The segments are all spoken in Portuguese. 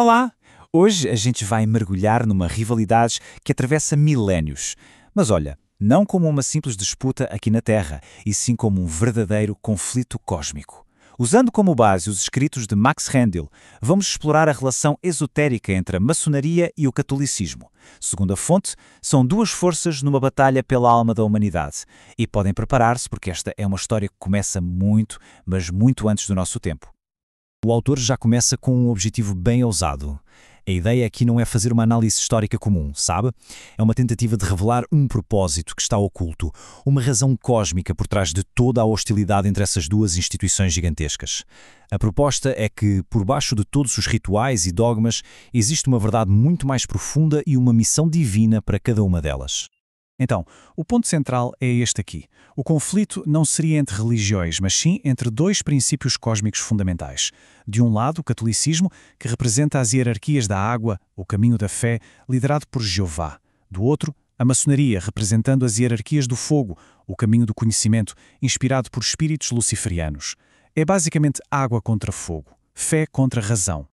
Olá! Hoje a gente vai mergulhar numa rivalidade que atravessa milénios. Mas olha, não como uma simples disputa aqui na Terra, e sim como um verdadeiro conflito cósmico. Usando como base os escritos de Max Rendel, vamos explorar a relação esotérica entre a maçonaria e o catolicismo. Segundo a fonte, são duas forças numa batalha pela alma da humanidade. E podem preparar-se porque esta é uma história que começa muito, mas muito antes do nosso tempo. O autor já começa com um objetivo bem ousado. A ideia aqui não é fazer uma análise histórica comum, sabe? É uma tentativa de revelar um propósito que está oculto, uma razão cósmica por trás de toda a hostilidade entre essas duas instituições gigantescas. A proposta é que, por baixo de todos os rituais e dogmas, existe uma verdade muito mais profunda e uma missão divina para cada uma delas. Então, o ponto central é este aqui. O conflito não seria entre religiões, mas sim entre dois princípios cósmicos fundamentais. De um lado, o catolicismo, que representa as hierarquias da água, o caminho da fé, liderado por Jeová. Do outro, a maçonaria, representando as hierarquias do fogo, o caminho do conhecimento, inspirado por espíritos luciferianos. É basicamente água contra fogo, fé contra razão.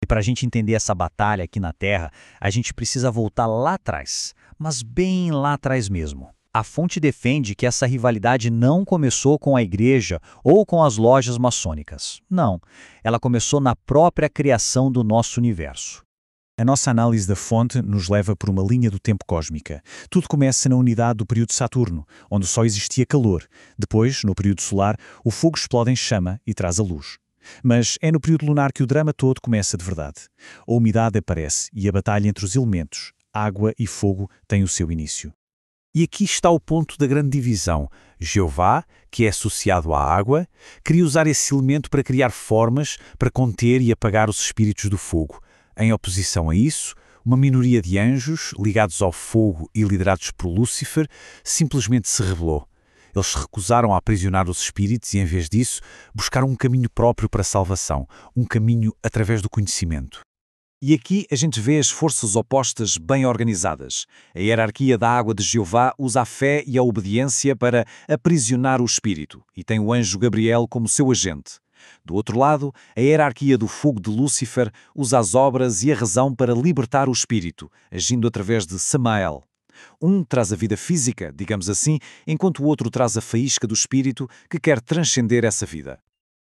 E para a gente entender essa batalha aqui na Terra, a gente precisa voltar lá atrás, mas bem lá atrás mesmo. A fonte defende que essa rivalidade não começou com a igreja ou com as lojas maçônicas. Não, ela começou na própria criação do nosso universo. A nossa análise da fonte nos leva por uma linha do tempo cósmica. Tudo começa na unidade do período Saturno, onde só existia calor. Depois, no período solar, o fogo explode em chama e traz a luz. Mas é no período lunar que o drama todo começa de verdade. A umidade aparece e a batalha entre os elementos, água e fogo, tem o seu início. E aqui está o ponto da grande divisão. Jeová, que é associado à água, queria usar esse elemento para criar formas para conter e apagar os espíritos do fogo. Em oposição a isso, uma minoria de anjos, ligados ao fogo e liderados por Lúcifer, simplesmente se rebelou. Eles se recusaram a aprisionar os espíritos e, em vez disso, buscaram um caminho próprio para a salvação, um caminho através do conhecimento. E aqui a gente vê as forças opostas bem organizadas. A hierarquia da água de Jeová usa a fé e a obediência para aprisionar o espírito, e tem o anjo Gabriel como seu agente. Do outro lado, a hierarquia do fogo de Lúcifer usa as obras e a razão para libertar o espírito, agindo através de Samael. Um traz a vida física, digamos assim, enquanto o outro traz a faísca do espírito que quer transcender essa vida.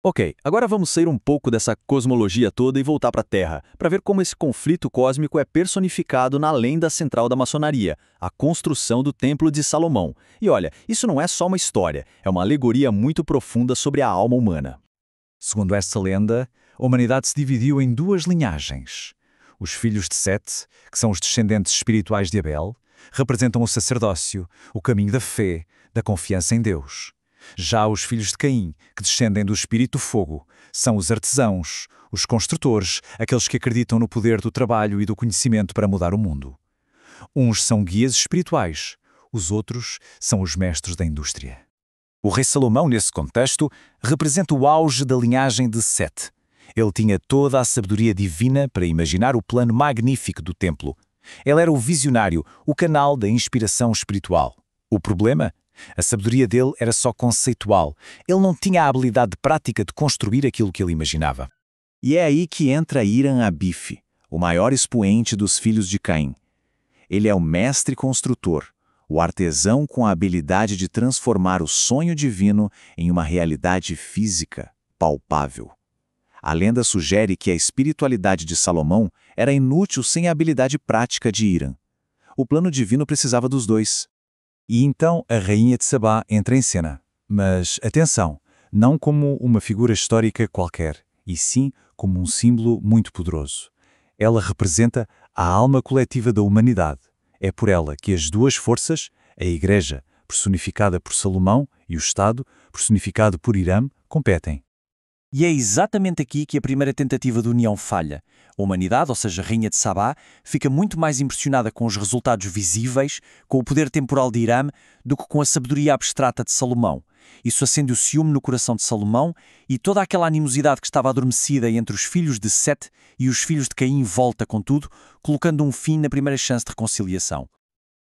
Ok, agora vamos sair um pouco dessa cosmologia toda e voltar para a Terra, para ver como esse conflito cósmico é personificado na lenda central da maçonaria, a construção do Templo de Salomão. E olha, isso não é só uma história, é uma alegoria muito profunda sobre a alma humana. Segundo essa lenda, a humanidade se dividiu em duas linhagens. Os filhos de Sete, que são os descendentes espirituais de Abel, representam o sacerdócio, o caminho da fé, da confiança em Deus. Já os filhos de Caim, que descendem do espírito do fogo, são os artesãos, os construtores, aqueles que acreditam no poder do trabalho e do conhecimento para mudar o mundo. Uns são guias espirituais, os outros são os mestres da indústria. O rei Salomão, nesse contexto, representa o auge da linhagem de Sete. Ele tinha toda a sabedoria divina para imaginar o plano magnífico do templo. Ele era o visionário, o canal da inspiração espiritual. O problema? A sabedoria dele era só conceitual. Ele não tinha a habilidade prática de construir aquilo que ele imaginava. E é aí que entra Hiram Abif, o maior expoente dos filhos de Caim. Ele é o mestre construtor, o artesão com a habilidade de transformar o sonho divino em uma realidade física, palpável. A lenda sugere que a espiritualidade de Salomão era inútil sem a habilidade prática de Hiram. O plano divino precisava dos dois. E então a rainha de Sabá entra em cena. Mas, atenção, não como uma figura histórica qualquer, e sim como um símbolo muito poderoso. Ela representa a alma coletiva da humanidade. É por ela que as duas forças, a Igreja, personificada por Salomão, e o Estado, personificado por Hiram, competem. E é exatamente aqui que a primeira tentativa de união falha. A humanidade, ou seja, a Rainha de Sabá, fica muito mais impressionada com os resultados visíveis, com o poder temporal de Hiram, do que com a sabedoria abstrata de Salomão. Isso acende o ciúme no coração de Salomão e toda aquela animosidade que estava adormecida entre os filhos de Sete e os filhos de Caim volta, contudo, colocando um fim na primeira chance de reconciliação.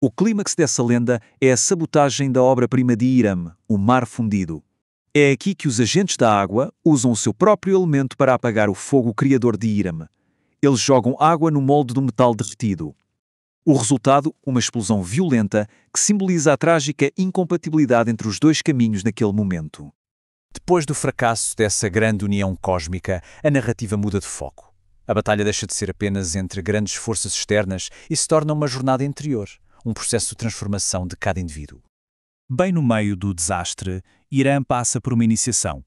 O clímax dessa lenda é a sabotagem da obra-prima de Hiram, o mar fundido. É aqui que os agentes da água usam o seu próprio elemento para apagar o fogo criador de Hiram. Eles jogam água no molde do metal derretido. O resultado, uma explosão violenta que simboliza a trágica incompatibilidade entre os dois caminhos naquele momento. Depois do fracasso dessa grande união cósmica, a narrativa muda de foco. A batalha deixa de ser apenas entre grandes forças externas e se torna uma jornada interior, um processo de transformação de cada indivíduo. Bem no meio do desastre, Irã passa por uma iniciação.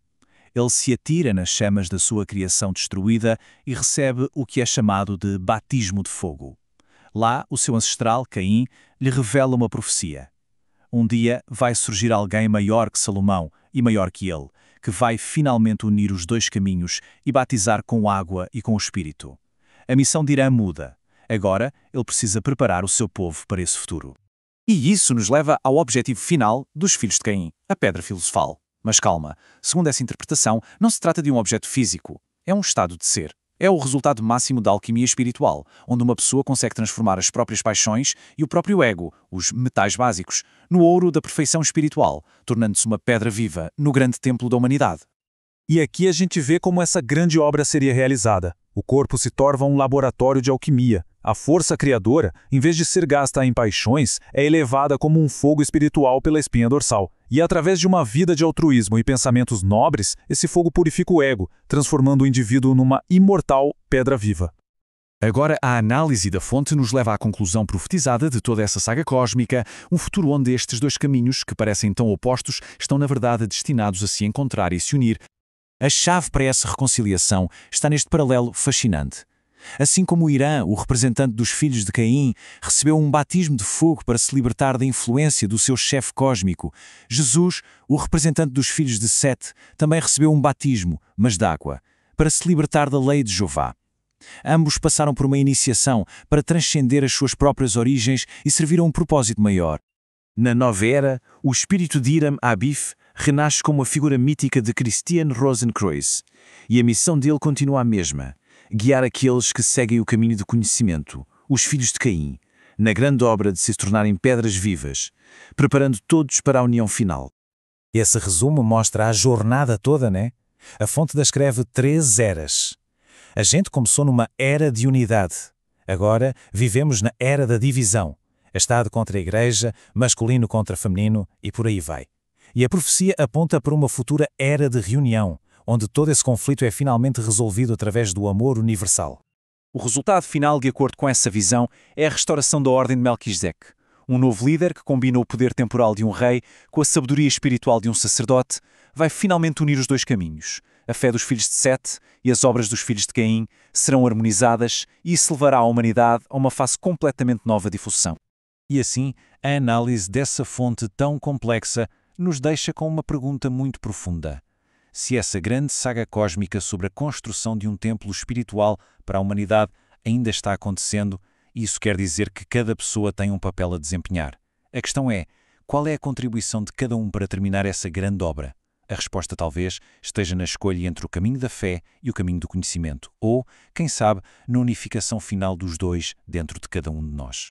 Ele se atira nas chamas da sua criação destruída e recebe o que é chamado de batismo de fogo. Lá, o seu ancestral, Caim, lhe revela uma profecia. Um dia vai surgir alguém maior que Salomão e maior que ele, que vai finalmente unir os dois caminhos e batizar com água e com o Espírito. A missão de Irã muda. Agora, ele precisa preparar o seu povo para esse futuro. E isso nos leva ao objetivo final dos filhos de Caim, a pedra filosofal. Mas calma, segundo essa interpretação, não se trata de um objeto físico. É um estado de ser. É o resultado máximo da alquimia espiritual, onde uma pessoa consegue transformar as próprias paixões e o próprio ego, os metais básicos, no ouro da perfeição espiritual, tornando-se uma pedra viva no grande templo da humanidade. E aqui a gente vê como essa grande obra seria realizada. O corpo se torna um laboratório de alquimia. A força criadora, em vez de ser gasta em paixões, é elevada como um fogo espiritual pela espinha dorsal. E através de uma vida de altruísmo e pensamentos nobres, esse fogo purifica o ego, transformando o indivíduo numa imortal pedra viva. Agora, a análise da fonte nos leva à conclusão profetizada de toda essa saga cósmica, um futuro onde estes dois caminhos, que parecem tão opostos, estão na verdade destinados a se encontrar e se unir. A chave para essa reconciliação está neste paralelo fascinante. Assim como Irã, o representante dos filhos de Caim, recebeu um batismo de fogo para se libertar da influência do seu chefe cósmico, Jesus, o representante dos filhos de Sete, também recebeu um batismo, mas de água, para se libertar da lei de Jeová. Ambos passaram por uma iniciação para transcender as suas próprias origens e servir a um propósito maior. Na nova era, o espírito de Hiram Abif renasce como a figura mítica de Christian Rosenkreuz, e a missão dele continua a mesma: guiar aqueles que seguem o caminho do conhecimento, os filhos de Caim, na grande obra de se tornarem pedras vivas, preparando todos para a união final. Esse resumo mostra a jornada toda, né? A fonte descreve 3 eras. A gente começou numa era de unidade. Agora vivemos na era da divisão. Estado contra a igreja, masculino contra feminino e por aí vai. E a profecia aponta para uma futura era de reunião, onde todo esse conflito é finalmente resolvido através do amor universal. O resultado final, de acordo com essa visão, é a restauração da Ordem de Melquisedeque, um novo líder que combina o poder temporal de um rei com a sabedoria espiritual de um sacerdote, vai finalmente unir os dois caminhos. A fé dos filhos de Sete e as obras dos filhos de Caim serão harmonizadas e isso levará a humanidade a uma fase completamente nova de evolução. E assim, a análise dessa fonte tão complexa nos deixa com uma pergunta muito profunda. Se essa grande saga cósmica sobre a construção de um templo espiritual para a humanidade ainda está acontecendo, isso quer dizer que cada pessoa tem um papel a desempenhar. A questão é, qual é a contribuição de cada um para terminar essa grande obra? A resposta talvez esteja na escolha entre o caminho da fé e o caminho do conhecimento, ou, quem sabe, na unificação final dos dois dentro de cada um de nós.